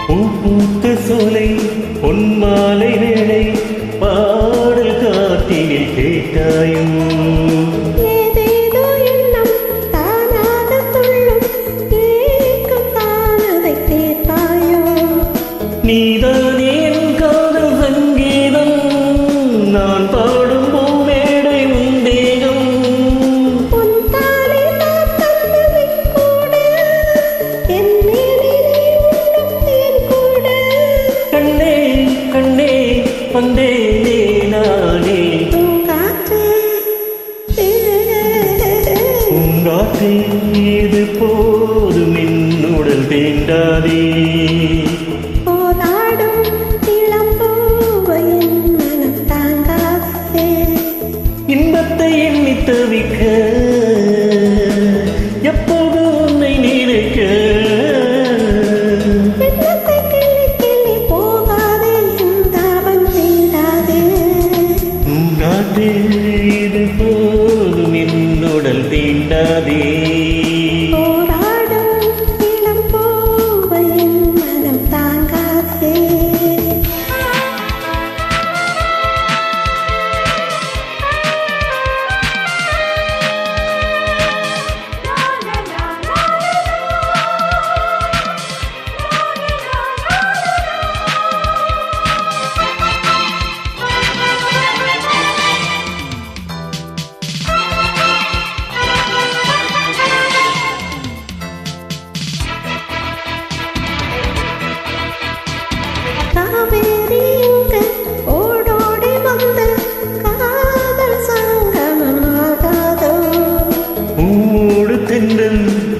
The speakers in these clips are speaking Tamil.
பூ பூத்த சோலை பொன்மாலை வேளை பாடல் காட்டினில் கேட்டாயும் நீதானே என் காதல் சங்கீதம் நான் பாடும் பூமேடை உந்தேகம் கண்ணே கண்ணே வந்தேனே நானே பூங்காற்றே இது போதும் என்னுடல் தீண்டாதே இன்பத்தை எண்ணி தவிக்க எப்போது உன்னை நினைக்க உங்காதே இது போதும் என்னுடல் தீண்டாதே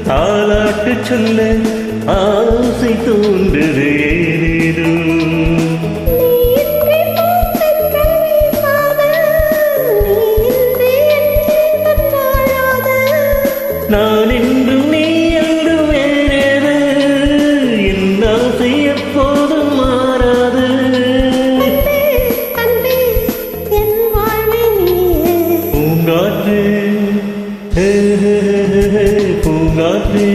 தாலாட்டு சொல்ல ஆசை தோன்றுது ஏதேதோ நான் என்றும் நீ என்று வேறேது என் ஆசை எப்போதும் மாறாது பூங்காற்று பூங்காற்றே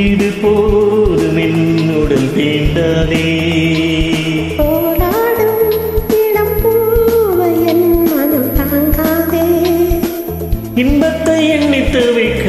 இது போதும் என்னுடல் தீண்டாதே போராடும் இளம் பூவை என் மனம் தாங்காதே இன்பத்தை எண்ணி தவிக்க